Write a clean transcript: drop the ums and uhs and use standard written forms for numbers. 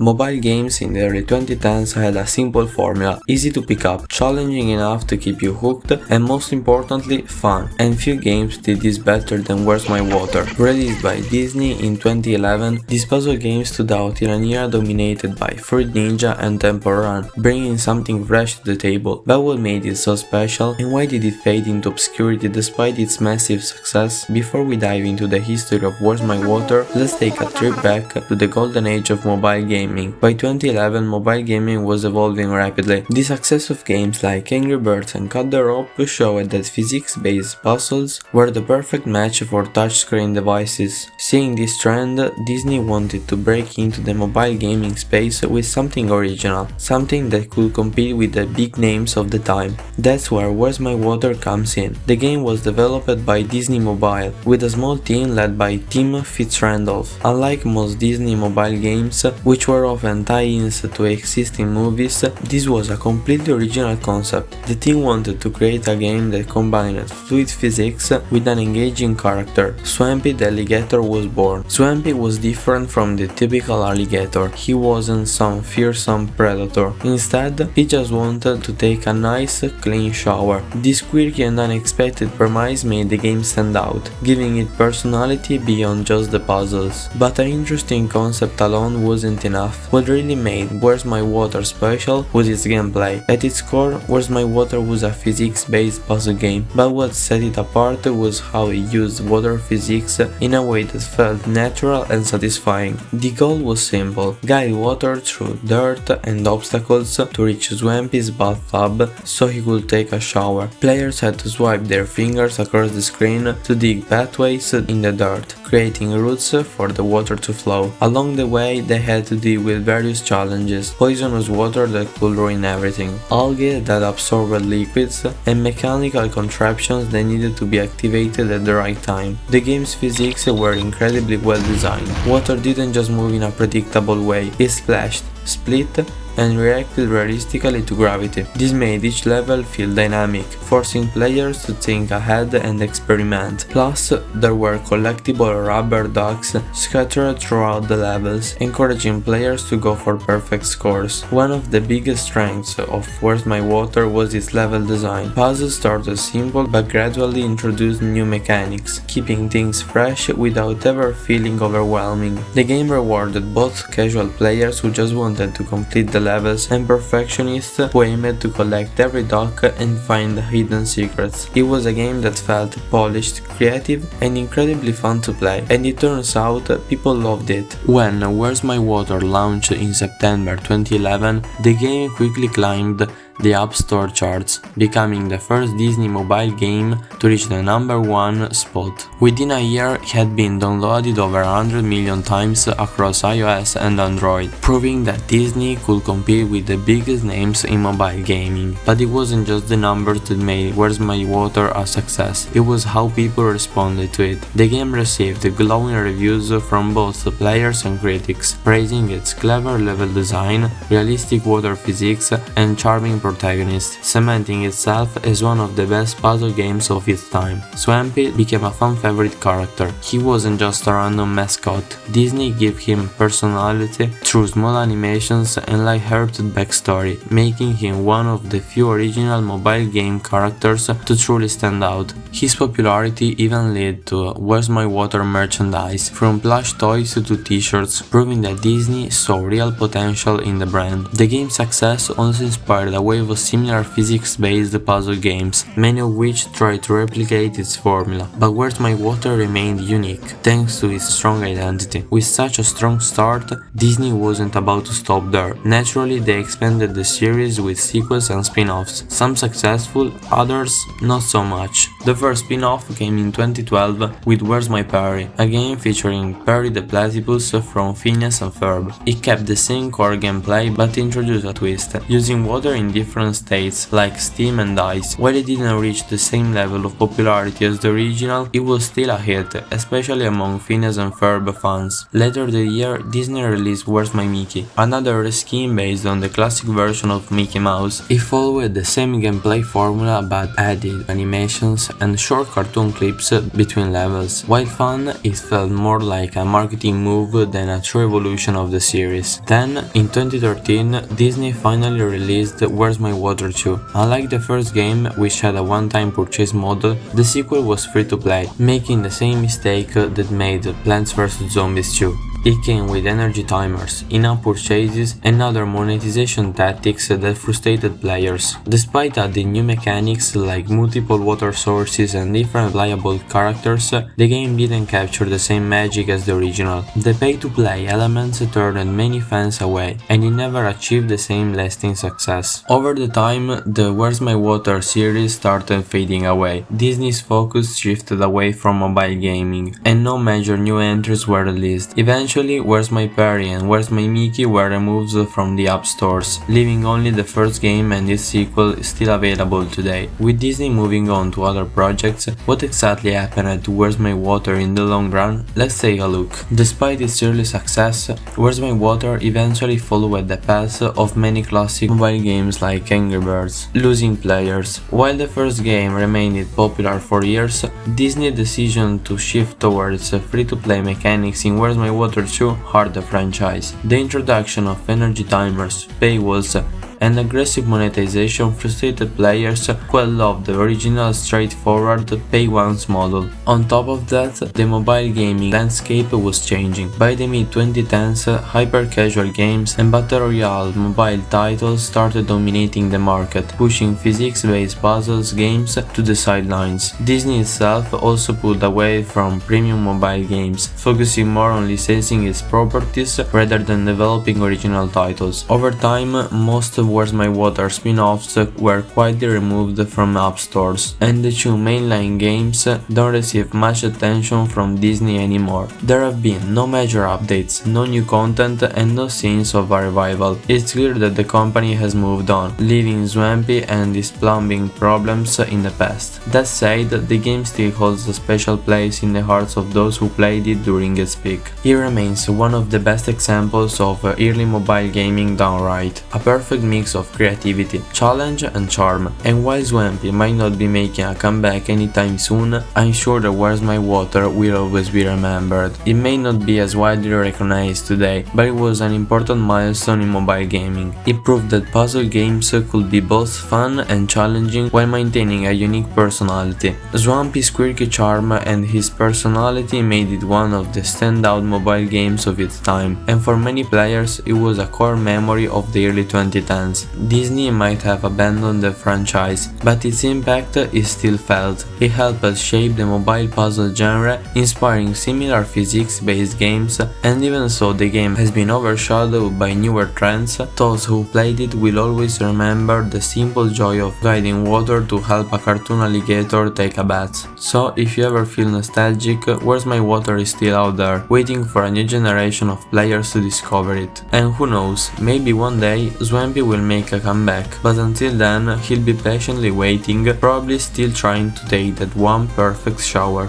Mobile games in the early 2010s had a simple formula, easy to pick up, challenging enough to keep you hooked, and most importantly, fun. And few games did this better than Where's My Water. Released by Disney in 2011, this puzzle game stood out in an era dominated by Fruit Ninja and Temple Run, bringing something fresh to the table. But what made it so special, and why did it fade into obscurity despite its massive success? Before we dive into the history of Where's My Water, let's take a trip back to the golden age of mobile gaming. By 2011, mobile gaming was evolving rapidly. The success of games like Angry Birds and Cut the Rope showed that physics-based puzzles were the perfect match for touchscreen devices. Seeing this trend, Disney wanted to break into the mobile gaming space with something original, something that could compete with the big names of the time. That's where Where's My Water comes in. The game was developed by Disney Mobile, with a small team led by Tim Fitzrandolph. Unlike most Disney mobile games, which were often tie-ins to existing movies, this was a completely original concept. The team wanted to create a game that combined fluid physics with an engaging character. Swampy the alligator was born. Swampy was different from the typical alligator. He wasn't some fearsome predator. Instead, he just wanted to take a nice, clean shower. This quirky and unexpected premise made the game stand out, giving it personality beyond just the puzzles. But an interesting concept alone wasn't enough. What really made Where's My Water special was its gameplay. At its core, Where's My Water was a physics-based puzzle game, but what set it apart was how it used water physics in a way that felt natural and satisfying. The goal was simple: guide water through dirt and obstacles to reach Swampy's bathtub so he could take a shower. Players had to swipe their fingers across the screen to dig pathways in the dirt, creating routes for the water to flow. Along the way, they had to deal with various challenges: poisonous water that could ruin everything, algae that absorbed liquids, and mechanical contraptions that needed to be activated at the right time. The game's physics were incredibly well designed. Water didn't just move in a predictable way, it splashed, split, and reacted realistically to gravity. This made each level feel dynamic, forcing players to think ahead and experiment. Plus, there were collectible rubber ducks scattered throughout the levels, encouraging players to go for perfect scores. One of the biggest strengths of Where's My Water was its level design. Puzzles started simple but gradually introduced new mechanics, keeping things fresh without ever feeling overwhelming. The game rewarded both casual players who just wanted to complete the levels and perfectionists who aimed to collect every duck and find hidden secrets. It was a game that felt polished, creative, and incredibly fun to play, and it turns out people loved it. When Where's My Water launched in September 2011, the game quickly climbed the App Store charts, becoming the first Disney mobile game to reach the #1 spot. Within a year, it had been downloaded over 100 million times across iOS and Android, proving that Disney could compete with the biggest names in mobile gaming. But it wasn't just the numbers that made Where's My Water a success, it was how people responded to it. The game received glowing reviews from both players and critics, praising its clever level design, realistic water physics, and charming protagonist, cementing itself as one of the best puzzle games of its time. Swampy became a fan favorite character. He wasn't just a random mascot. Disney gave him personality through small animations and light-hearted backstory, making him one of the few original mobile game characters to truly stand out. His popularity even led to Where's My Water merchandise, from plush toys to t-shirts, proving that Disney saw real potential in the brand. The game's success also inspired a wave of similar physics-based puzzle games, many of which tried to replicate its formula. But Where's My Water remained unique, thanks to its strong identity. With such a strong start, Disney wasn't about to stop there. Naturally, they expanded the series with sequels and spin-offs, some successful, others not so much. The first spin-off came in 2012 with Where's My Perry, a game featuring Perry the Platypus from Phineas and Ferb. It kept the same core gameplay but introduced a twist, using water in different states like Steam and DICE. While it didn't reach the same level of popularity as the original, it was still a hit, especially among Phineas and Ferb fans. Later that year, Disney released Where's My Mickey, another scheme based on the classic version of Mickey Mouse. It followed the same gameplay formula but added animations and short cartoon clips between levels. While fun, it felt more like a marketing move than a true evolution of the series. Then, in 2013, Disney finally released Where's My Water 2. Unlike the first game, which had a one-time purchase model, the sequel was free to play, making the same mistake that made Plants vs Zombies 2. It came with energy timers, in-app purchases, and other monetization tactics that frustrated players. Despite adding new mechanics like multiple water sources and different playable characters, the game didn't capture the same magic as the original. The pay-to-play elements turned many fans away, and it never achieved the same lasting success. Over the time, the Where's My Water series started fading away. Disney's focus shifted away from mobile gaming, and no major new entries were released. Eventually, Where's My Perry and Where's My Mickey were removed from the app stores, leaving only the first game and its sequel still available today. With Disney moving on to other projects, what exactly happened to Where's My Water in the long run? Let's take a look. Despite its early success, Where's My Water eventually followed the path of many classic mobile games like Angry Birds, losing players. While the first game remained popular for years, Disney's decision to shift towards free-to-play mechanics in Where's My Water 2 hurt the franchise. The introduction of energy timers, paywalls, and aggressive monetization frustrated players who had loved the original straightforward pay-once model. On top of that, the mobile gaming landscape was changing. By the mid-2010s, hyper-casual games and battle royale mobile titles started dominating the market, pushing physics-based puzzles games to the sidelines. Disney itself also pulled away from premium mobile games, focusing more on licensing its properties rather than developing original titles. Over time, most of Where's My Water spin-offs were quietly removed from app stores, and the two mainline games don't receive much attention from Disney anymore. There have been no major updates, no new content, and no signs of a revival. It's clear that the company has moved on, leaving Swampy and his plumbing problems in the past. That said, the game still holds a special place in the hearts of those who played it during its peak. It remains one of the best examples of early mobile gaming done right, a perfect mix of creativity, challenge and charm. And while Swampy might not be making a comeback anytime soon, I'm sure that Where's My Water will always be remembered. It may not be as widely recognized today, but it was an important milestone in mobile gaming. It proved that puzzle games could be both fun and challenging while maintaining a unique personality. Swampy's quirky charm and his personality made it one of the standout mobile games of its time, and for many players it was a core memory of the early 2010s. Disney might have abandoned the franchise, but its impact is still felt. It helped shape the mobile puzzle genre, inspiring similar physics-based games, and even though the game has been overshadowed by newer trends, those who played it will always remember the simple joy of guiding water to help a cartoon alligator take a bath. So if you ever feel nostalgic, Where's My Water is still out there, waiting for a new generation of players to discover it. And who knows, maybe one day Swampy will make a comeback, but until then he'll be patiently waiting, probably still trying to take that one perfect shower.